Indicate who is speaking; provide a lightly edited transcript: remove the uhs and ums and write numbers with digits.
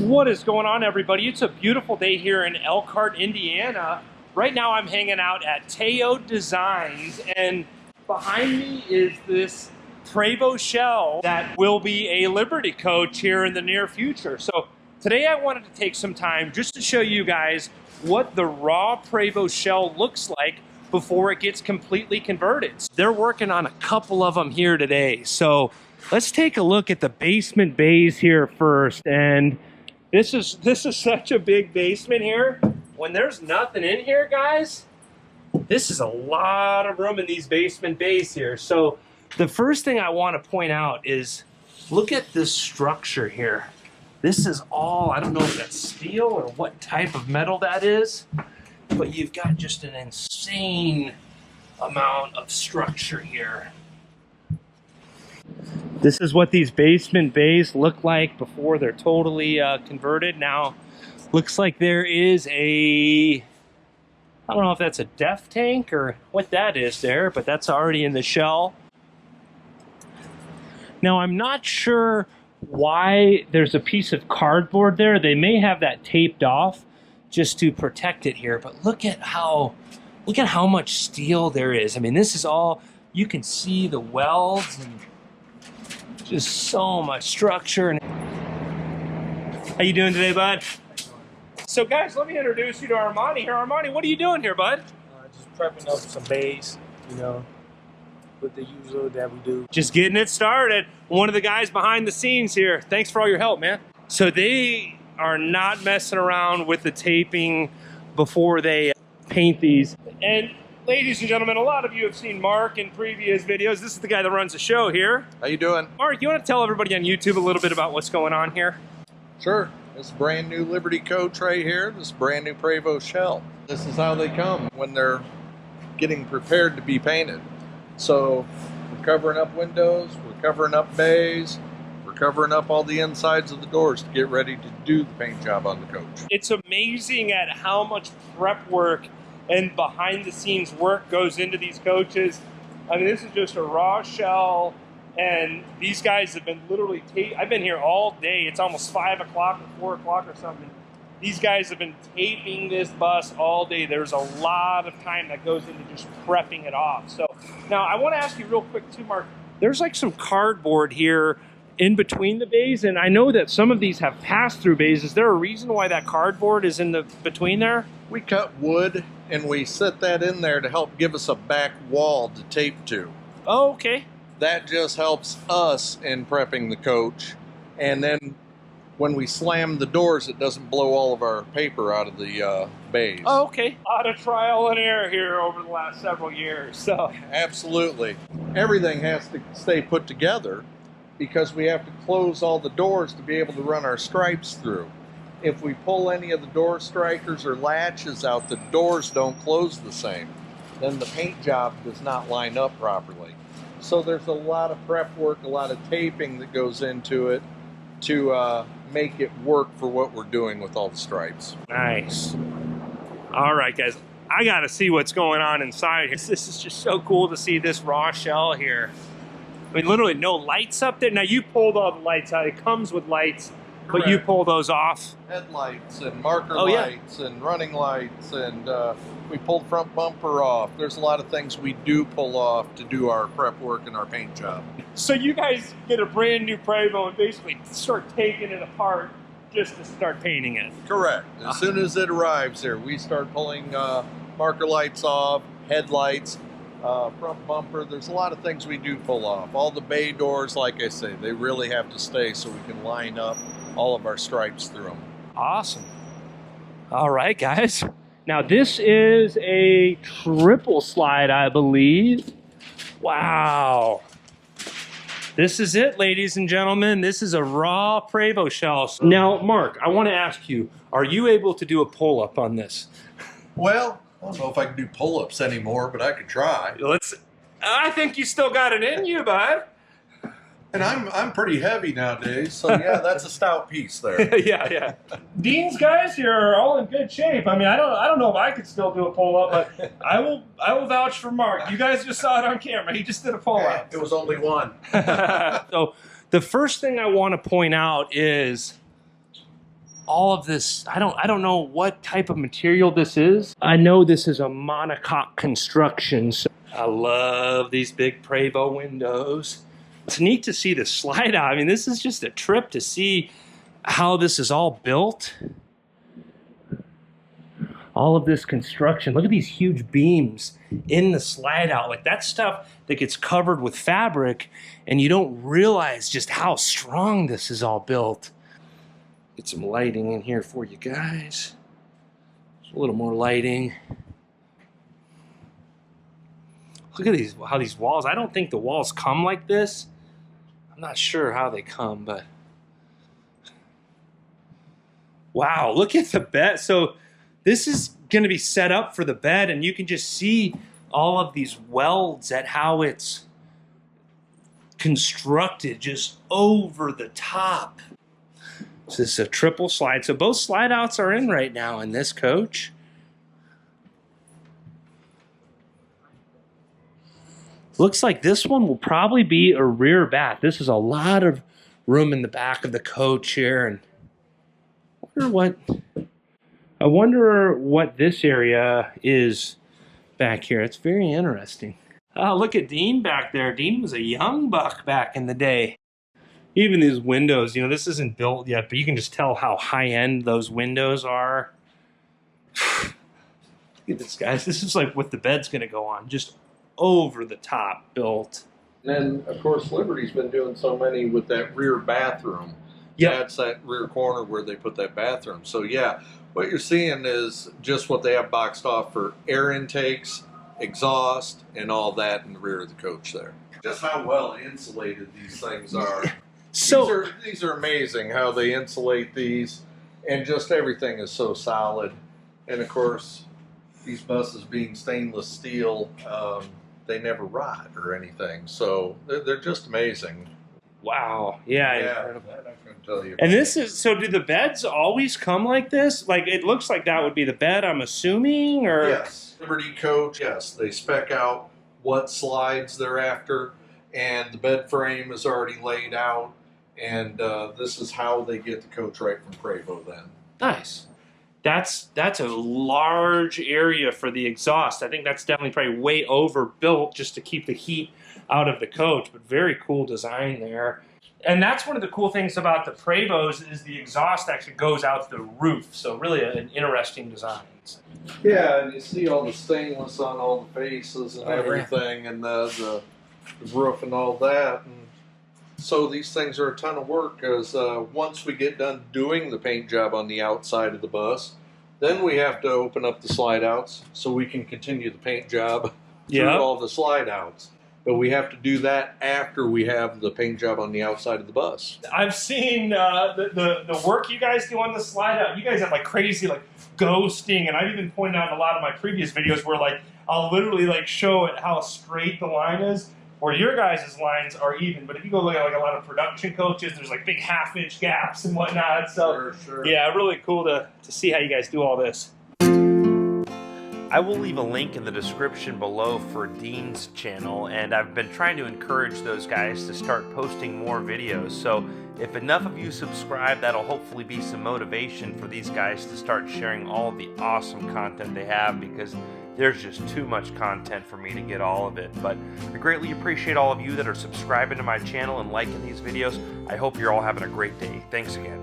Speaker 1: What is going on, everybody? It's a beautiful day here in Elkhart, Indiana. Right now I'm hanging out at Teo Designs, and behind me is this Prevost shell that will be a Liberty coach here in the near future. So today I wanted to take some time just to show you guys what the raw Prevost shell looks like before it gets completely converted. They're working on a couple of them here today. So let's take a look at the basement bays here first. And this is such a big basement here. When there's nothing in here, guys, this is a lot of room in these basement bays here. So the first thing I want to point out is look at this structure here. This is all, I don't know if that's steel or what type of metal that is, but you've got just an insane amount of structure here. This is what these basement bays look like before they're totally converted. Now, looks like there is a, I don't know if that's a def tank or what that is there, but that's already in the shell. Now, I'm not sure why there's a piece of cardboard there. They may have that taped off just to protect it here, but look at how much steel there is. I mean, this is all, you can see the welds and just so much structure. How you doing today, bud? So guys, let me introduce you to Armani here. Armani, what are you doing here, bud?
Speaker 2: Just prepping up some bays, you know, with the usual that we do.
Speaker 1: Just getting it started. One of the guys behind the scenes here. Thanks for all your help, man. So they are not messing around with the taping before they paint these. And ladies and gentlemen, a lot of you have seen Mark in previous videos. This is the guy that runs the show here.
Speaker 3: How you doing?
Speaker 1: Mark, you want to tell everybody on YouTube a little bit about what's going on here?
Speaker 3: Sure. This brand new Liberty coach right here. This brand new Prevost shell. This is how they come when they're getting prepared to be painted. So we're covering up windows, we're covering up bays, we're covering up all the insides of the doors to get ready to do the paint job on the coach. It's
Speaker 1: amazing at how much prep work and behind the scenes work goes into these coaches. I mean, this is just a raw shell, and these guys have been literally I've been here all day. It's almost 5 o'clock or 4 o'clock or something. These guys have been taping this bus all day. There's a lot of time that goes into just prepping it off. So now I want to ask you real quick too, Mark, there's like some cardboard here in between the bays, and I know that some of these have pass-through bays. Is there a reason why that cardboard is in the between there?
Speaker 3: We cut wood and we set that in there to help give us a back wall to tape to.
Speaker 1: Oh, okay.
Speaker 3: That just helps us in prepping the coach, and then when we slam the doors, it doesn't blow all of our paper out of the bays.
Speaker 1: Oh, okay. A lot of trial and error here over the last several years. So
Speaker 3: absolutely. Everything has to stay put together because we have to close all the doors to be able to run our stripes through. If we pull any of the door strikers or latches out, the doors don't close the same. Then the paint job does not line up properly. So there's a lot of prep work, a lot of taping that goes into it to make it work for what we're doing with all the stripes.
Speaker 1: Nice. All right, guys. I got to see what's going on inside here. This is just so cool to see this raw shell here. I mean, literally no lights up there. Now, you pulled all the lights out. It comes with lights, but
Speaker 3: correct.
Speaker 1: You pull those off.
Speaker 3: Headlights and marker lights and running lights, and we pulled front bumper off. There's a lot of things we do pull off to do our prep work and our paint job.
Speaker 1: So you guys get a brand new Prevost and basically start taking it apart just to start painting it.
Speaker 3: Correct. As soon as it arrives there, we start pulling marker lights off, headlights, front bumper. There's a lot of things we do pull off. All the bay doors, like I say, they really have to stay so we can line up all of our stripes through them.
Speaker 1: Awesome. All right, guys. Now this is a triple slide, I believe. Wow. This is it, ladies and gentlemen. This is a raw Prevost shell. Now, Mark, I want to ask you, are you able to do a pull-up on this?
Speaker 3: Well, I don't know if I can do pull-ups anymore, but I could try.
Speaker 1: I think you still got it in you, bud.
Speaker 3: And I'm pretty heavy nowadays, so yeah, that's a stout piece there.
Speaker 1: Yeah. Dean's guys here are all in good shape. I mean, I don't know if I could still do a pull-up, but I will vouch for Mark. You guys just saw it on camera. He just did a pull-up.
Speaker 3: It was only one.
Speaker 1: So the first thing I want to point out is all of this, I don't know what type of material this is. I know this is a monocoque construction. So I love these big Prevost windows. It's neat to see the slide out. I mean, this is just a trip to see how this is all built. All of this construction. Look at these huge beams in the slide out. Like, that stuff that gets covered with fabric, and you don't realize just how strong this is all built. Get some lighting in here for you guys. Just a little more lighting. Look at these, how these walls, I don't think the walls come like this. I'm not sure how they come, but wow, look at the bed. So this is going to be set up for the bed, and you can just see all of these welds at how it's constructed just over the top. So this is a triple slide. So both slide outs are in right now in this coach. Looks like this one will probably be a rear bath. This is a lot of room in the back of the coach here, and I wonder what this area is back here. It's very interesting. Oh, look at Dean back there. Dean was a young buck back in the day. Even these windows, you know, this isn't built yet, but you can just tell how high-end those windows are. Look at this, guys. This is like what the bed's going to go on. Just over the top built.
Speaker 3: And then, of course, Liberty's been doing so many with that rear bathroom.
Speaker 1: Yeah,
Speaker 3: That's that rear corner where they put that bathroom. So, yeah, what you're seeing is just what they have boxed off for air intakes, exhaust, and all that in the rear of the coach there. Just how well insulated these things are.
Speaker 1: So
Speaker 3: These are amazing how they insulate these, and just everything is so solid. And of course, these buses being stainless steel, they never rot or anything. So they're just amazing.
Speaker 1: wow, yeah,
Speaker 3: Yeah,
Speaker 1: incredible.
Speaker 3: that I couldn't tell you.
Speaker 1: And this is, so do the beds always come like this? Like, it looks like that would be the bed, I'm assuming, or?
Speaker 3: Yes, Liberty coach. Yes, they spec out what slides they're after, and the bed frame is already laid out. And this is how they get the coach right from Prevost then.
Speaker 1: Nice. That's a large area for the exhaust. I think that's definitely probably way overbuilt just to keep the heat out of the coach, but very cool design there. And that's one of the cool things about the Prevost is the exhaust actually goes out the roof. So really an interesting design.
Speaker 3: Yeah, and you see all the stainless on all the faces and everything, and the roof and all that. And so these things are a ton of work, because once we get done doing the paint job on the outside of the bus, then we have to open up the slide outs so we can continue the paint job through all the slide outs. But we have to do that after we have the paint job on the outside of the bus.
Speaker 1: I've seen the work you guys do on the slide out. You guys have like crazy like ghosting, and I've even pointed out in a lot of my previous videos where like I'll literally like show it how straight the line is, where your guys' lines are even. But if you go look at like a lot of production coaches, there's like big half-inch gaps and whatnot. So
Speaker 3: Sure.
Speaker 1: yeah, really cool to see how you guys do all this. I will leave a link in the description below for Dean's channel, and I've been trying to encourage those guys to start posting more videos. So if enough of you subscribe, that'll hopefully be some motivation for these guys to start sharing all of the awesome content they have, because there's just too much content for me to get all of it. But I greatly appreciate all of you that are subscribing to my channel and liking these videos. I hope you're all having a great day. Thanks again.